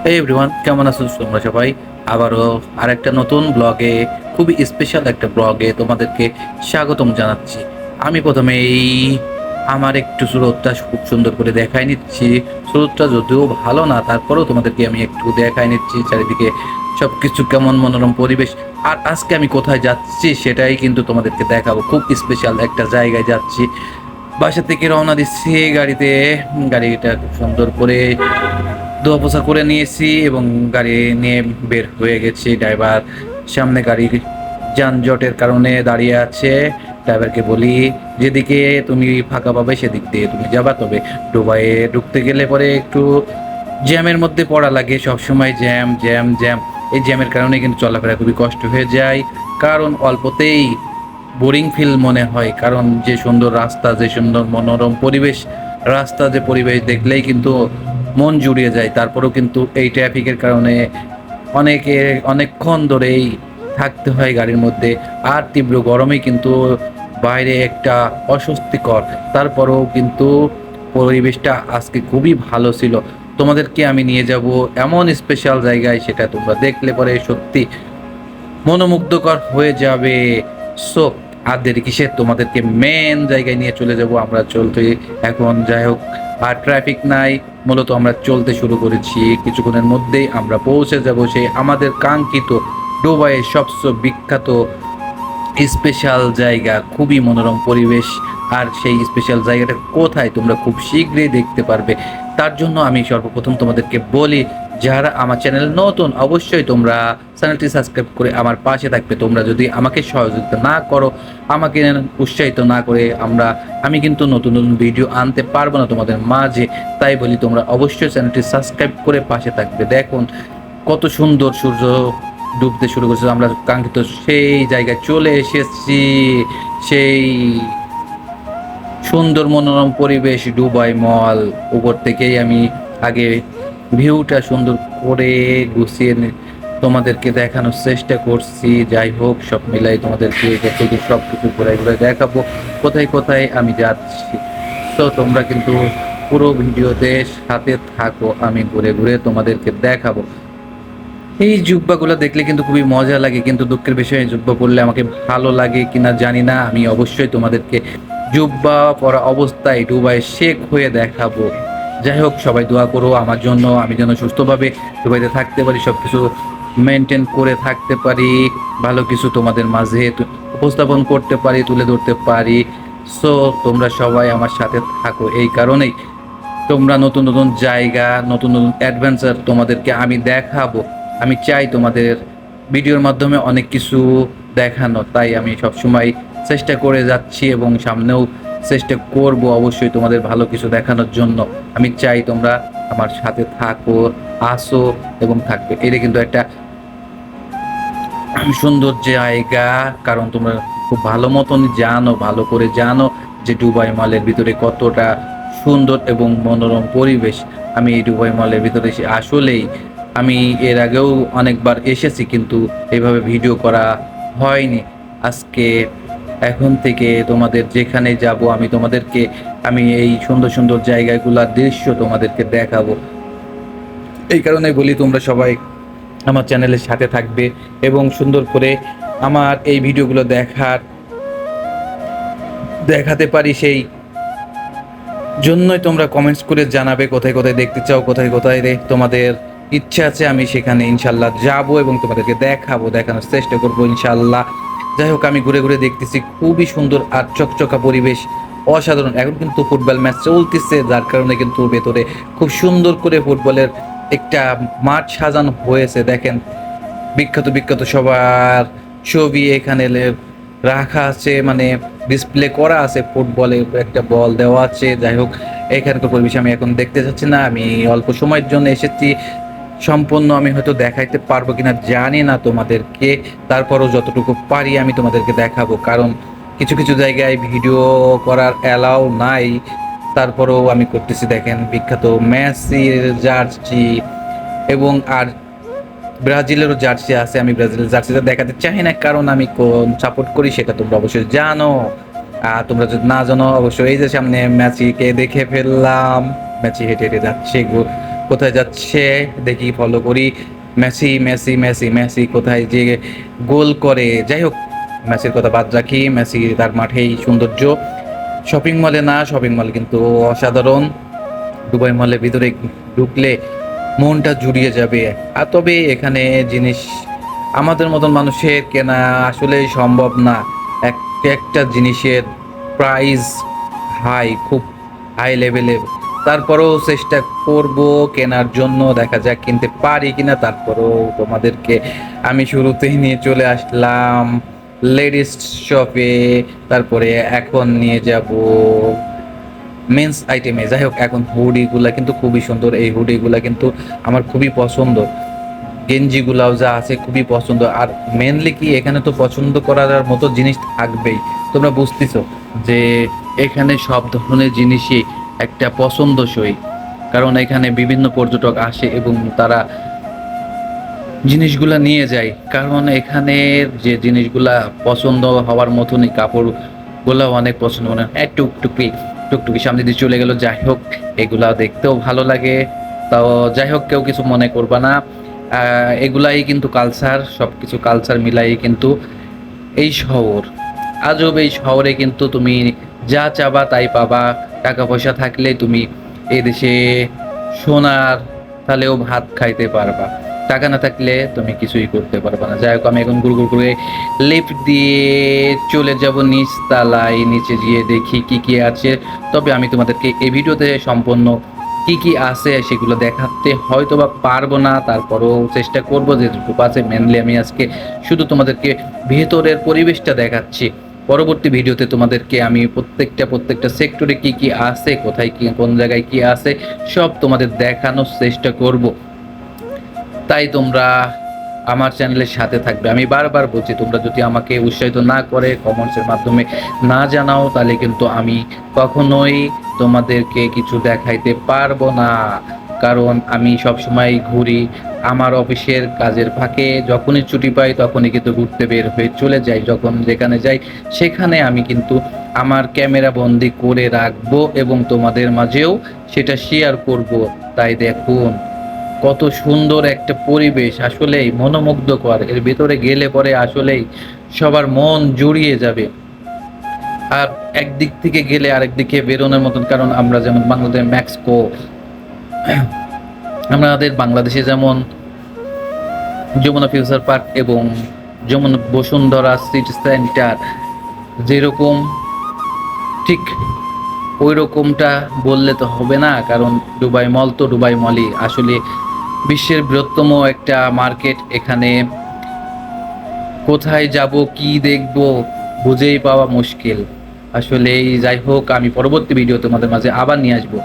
এই এভরিওয়ান, কেমন আছো তোমরা সবাই? আবারও আরেকটা নতুন ব্লগে, খুবই স্পেশাল একটা ব্লগে তোমাদেরকে স্বাগতম জানাচ্ছি। আমি প্রথমেই আমার একটু স্রোতটা খুব সুন্দর করে দেখাই নিচ্ছি। স্রোতটা যদিও ভালো না, তারপরেও তোমাদেরকে আমি একটু দেখাই নিচ্ছি চারিদিকে সব কিছু কেমন মনোরম পরিবেশ। আর আজকে আমি কোথায় যাচ্ছি সেটাই কিন্তু তোমাদেরকে দেখাবো। খুব স্পেশাল একটা জায়গায় যাচ্ছি। বাসা থেকে রওনা দিচ্ছি গাড়িতে। গাড়িটা খুব সুন্দর করে ধোয়া পোছা করে নিয়েছি এবং গাড়ি নিয়ে বের হয়ে গেছি। ড্রাইভার সামনে গাড়ি যানজটের কারণে দাঁড়িয়ে আছে। ড্রাইভারকে বলি, যেদিকে তুমি ফাঁকা পাবে সেদিক দিয়ে তুমি যাবা, তবে দুবাইয়ে ঢুকতে গেলে পরে একটু জ্যামের মধ্যে পড়া লাগে। সবসময় জ্যাম জ্যাম জ্যাম। এই জ্যামের কারণে কিন্তু চলাফেরা খুবই কষ্ট হয়ে যায়, কারণ অল্পতেই বোরিং ফিল মনে হয়। কারণ যে সুন্দর রাস্তা, যে সুন্দর মনোরম পরিবেশ, রাস্তা যে পরিবেশ দেখলেই কিন্তু মন জুড়িয়ে যায়। তারপরেও কিন্তু এই ট্রাফিকের কারণে অনেকক্ষণ ধরেই থাকতে হয় গাড়ির মধ্যে। আর তীব্র গরমে কিন্তু বাইরে একটা অস্বস্তিকর। তারপরেও কিন্তু পরিবেশটা আজকে খুবই ভালো ছিল। তোমাদেরকে আমি নিয়ে যাব এমন স্পেশাল জায়গায়, সেটা তোমরা দেখলে পরে সত্যি মনোমুগ্ধকর হয়ে যাবে। সো আর দেরি কিসের, তোমাদেরকে মেন জায়গায় নিয়ে চলে যাব। আমরা চলতে এখন, যাই হোক, আর ট্রাফিক নাই। মূলত আমরা চলতে শুরু করেছি, কিছুক্ষণের মধ্যেই আমরা পৌঁছে যাব সেই আমাদের কাঙ্ক্ষিত দুবাইয়ের সবচেয়ে বিখ্যাত স্পেশাল জায়গা, খুবই মনোরম পরিবেশ। আর সেই স্পেশাল জায়গাটা কোথায় তোমরা খুব শীঘ্রই দেখতে পারবে। তার জন্য আমি সর্বপ্রথম তোমাদেরকে বলি, যারা আমার চ্যানেল নতুন, অবশ্যই তোমরা চ্যানেলটি সাবস্ক্রাইব করে আমার পাশে থাকবে। তোমরা যদি আমাকে সহযোগিতা না করো, আমাকে উৎসাহিত না করে, আমি কিন্তু নতুন নতুন ভিডিও আনতে পারবো না তোমাদের মাঝে। তাই বলি, তোমরা অবশ্যই চ্যানেলটি সাবস্ক্রাইব করে পাশে থাকবে। দেখুন কত সুন্দর সূর্য ডুবতে শুরু করেছে। আমরা কাঙ্ক্ষিত সেই জায়গায় চলে এসেছি। সেই সুন্দর মনোরম পরিবেশ, দুবাই মল। উপর থেকেই আমি আগে ভিউটা সুন্দর করে গুছিয়ে তোমাদেরকে দেখানোর চেষ্টা করছি। যাই হোক, সব মিলাই তোমাদেরকে থেকে সব কিছু ঘুরে ঘুরে দেখাবো কোথায় কোথায় আমি যাচ্ছি। তো তোমরা কিন্তু পুরো ভিডিওতে সাথে থাকো, আমি ঘুরে ঘুরে তোমাদেরকে দেখাবো। এই জুব্বাগুলো দেখলে কিন্তু খুবই মজা লাগে, কিন্তু দুঃখের বিষয়, এই জুব্বা পরলে আমাকে ভালো লাগে কিনা জানি না। আমি অবশ্যই তোমাদেরকে জুব্বা পরা অবস্থায় দুবাই শেখ হয়ে দেখাবো। যাই হোক, সবাই দোয়া করো আমার জন্য, আমি যেন সুস্থভাবে দুবাইতে থাকতে পারি, সব কিছু মেনটেন করে থাকতে পারি, ভালো কিছু তোমাদের মাঝে উপস্থাপন করতে পারি, তুলে ধরতে পারি। সো তোমরা সবাই আমার সাথে থাকো। এই কারণেই তোমরা নতুন নতুন জায়গা, নতুন নতুন অ্যাডভেঞ্চার তোমাদেরকে আমি দেখাবো। আমি চাই তোমাদের ভিডিওর মাধ্যমে অনেক কিছু দেখানো, তাই আমি সবসময় চেষ্টা করে যাচ্ছি এবং সামনেও চেষ্টা করব অবশ্যই তোমাদের ভালো কিছু দেখানোর জন্য। আমি চাই তোমরা আমার সাথে থাকো, আসো এবং থাকবে। এটা কিন্তু একটা সুন্দর জায়গা, কারণ তোমরা খুব ভালো মতন জানো, ভালো করে জানো যে দুবাই মলের ভিতরে কতটা সুন্দর এবং মনোরম পরিবেশ। আমি এই দুবাই মলের ভিতরে আসলেই আমি এর আগেও অনেকবার এসেছি, কিন্তু এইভাবে ভিডিও করা হয়নি। আজকে এখন থেকে তোমাদের যেখানে যাব, আমি এই সুন্দর সুন্দর জায়গাগুলোর দৃশ্য তোমাদেরকে দেখাবো। এই কারণে বলি, তোমরা সবাই আমার চ্যানেলের সাথে থাকবে এবং সুন্দর করে আমার এই ভিডিওগুলো দেখাতে পারি, সেই জন্যই তোমরা কমেন্টস করে জানাবে কোথায় কোথায় দেখতে চাও, কোথায় কোথায় তোমাদের ইচ্ছা আছে। আমি সেখানে ইনশাল্লাহ যাব এবং তোমাদেরকে দেখানোর চেষ্টা করবো ইনশাল্লাহ। যাই হোক, আমি ঘুরে ঘুরে দেখতেছি, খুবই সুন্দর আর চকচকা পরিবেশ, অসাধারণ। এখন কিন্তু ফুটবল ম্যাচ চলতেছে, যার কারণে কিন্তু ভেতরে খুব সুন্দর করে ফুটবলের একটা মাঠ সাজানো হয়েছে। দেখেন, বিখ্যাত বিখ্যাত সবার ছবি এখানে রাখা আছে, মানে ডিসপ্লে করা আছে। ফুটবলে একটা বল দেওয়া আছে। যাই হোক, এখানকার পরিবেশ আমি এখন দেখতে চাচ্ছি না। আমি অল্প সময়ের জন্য এসেছি, সম্পূর্ণ আমি হয়তো দেখাইতে পারবো কিনা জানি না তোমাদেরকে। তারপরও যতটুকু পারি আমি তোমাদেরকে দেখাবো, কারণ কিছু কিছু জায়গায় ভিডিও করার অ্যালাউ নাই, তারপরেও আমি করতেছি। দেখেন, বিখ্যাত মেসির জার্সি এবং আর ব্রাজিলেরও জার্সি আছে। আমি ব্রাজিলের জার্সিটা দেখাতে চাই না, কারণ আমি কোন সাপোর্ট করি সেটা তোমরা অবশ্যই জানো। আর তোমরা যদি না জানো, অবশ্যই এই যে সামনে ম্যাচিকে দেখে ফেললাম, ম্যাচি হেঁটে হেঁটে যাচ্ছে কোথায় যাচ্ছে দেখি, ফলো করি। মেসি মেসি মেসি মেসি কোথায় যে গোল করে, যাই হোক মেসির কথা বাদ রাখি। মেসি তার মাঠেই সৌন্দর্য, শপিং মলে না, শপিং মল কিন্তু অসাধারণ। দুবাই মলের ভিতরে ঢুকলে মনটা জুড়িয়ে যাবে। আর তবে এখানে জিনিস আমাদের মতন মানুষের কেনা আসলে সম্ভব না। একটা জিনিসের প্রাইস হাই, খুব হাই লেভেলের। তারপরেও চেষ্টা করব কেনার জন্য, দেখা যাক কিনতে পারি কিনা। তারপরেও তোমাদেরকে আমি শুরুতেই নিয়ে চলে আসলাম লেডিস শপে। তারপরে এখন নিয়ে যাব মেন্স আইটেমে। যাই হোক, এখন হুডিগুলা কিন্তু খুবই সুন্দর, এই হুডিগুলা কিন্তু আমার খুবই পছন্দ। গেঞ্জিগুলাও যা আছে খুবই পছন্দ। আর মেনলি কি, এখানে তো পছন্দ করার মতো জিনিস থাকবেই। তোমরা বুঝতেছো যে এখানে সব ধরনের জিনিসই একটা পছন্দসই, কারণ এখানে বিভিন্ন পর্যটক আসে এবং তারা জিনিসগুলা নিয়ে যায়। কারণ এখানের যে জিনিসগুলা পছন্দ হওয়ার মতনই, কাপড়গুলো অনেক পছন্দ। মনে হয় টুকটুকি টুকটুকি সামনে দিয়ে চলে গেল। যাই হোক, এগুলা দেখতেও ভালো লাগে। তাও যাই হোক, কেউ কিছু মনে করবা না। এগুলাই কিন্তু কালচার, সব কিছু কালচার মিলাই কিন্তু এই শহর। আজব এই শহরে কিন্তু তুমি যা চাবা তাই পাবা। টাকা পয়সা থাকলে তুমি এই দেশে সোনার তাহলেও ভাত খাইতে পারবা, টাকা না থাকলে তুমি কিছুই করতে পারবা না। যাই হোক, আমি এখন গুড় করে লিফট দিয়ে চলে যাব নিচ তলায়। নিচে গিয়ে দেখি কি কি আছে। তবে আমি তোমাদেরকে এই ভিডিওতে সম্পূর্ণ কি কি আছে সেগুলো দেখাতে হয়তো বা পারবো না, তারপরেও চেষ্টা করবো যেটুকু আছে। মেনলি আমি আজকে শুধু তোমাদেরকে ভেতরের পরিবেশটা দেখাচ্ছি। পরবর্তী ভিডিওতে তোমাদেরকে আমি প্রত্যেকটা সেক্টরে কি কি আছে, কোথায় কি কোন জায়গায় কি আছে সব তোমাদের দেখানোর চেষ্টা করব। তাই তোমরা আমার চ্যানেলের সাথে থাকবে। আমি বারবার বলছি, তোমরা যদি আমাকে উৎসাহিত না করে, কমেন্টসের মাধ্যমে না জানাও, তাহলে কিন্তু আমি কখনোই তোমাদেরকে কিছু দেখাইতে পারবো না। কারণ আমি সবসময় ঘুরি, আমার অফিসের কাজের ফাঁকে যখনই ছুটি পাই তখনই কিন্তু ঘুরতে বের হয়ে চলে যাই। যখন যেখানে যাই সেখানে আমি কিন্তু আমার ক্যামেরা বন্দি করে রাখবো এবং তোমাদের মাঝেও সেটা শেয়ার করব। তাই দেখুন কত সুন্দর একটা পরিবেশ, আসলেই মনোমুগ্ধকর। এর ভেতরে গেলে পরে আসলেই সবার মন জুড়িয়ে যাবে। আর একদিক থেকে গেলে আরেক দিকে বেরোনোর মতন, কারণ আমরা যেমন বাংলাদেশ ম্যাক্সকো, আমাদের বাংলাদেশে যেমন যমুনা ফিউচার পার্ক এবং যমুনা বসুন্ধরা সিটি সেন্টার যেরকম, ঠিক ওই রকমটা বললে তো হবে না। কারণ দুবাই মল তো দুবাই মলই, আসলে বিশ্বের বৃহত্তম একটা মার্কেট। এখানে কোথায় যাব, কি দেখব, বুঝেই পাওয়া মুশকিল আসলে। যাই হোক, আমি পরবর্তী ভিডিও তোমাদের মাঝে আবার নিয়ে আসবো।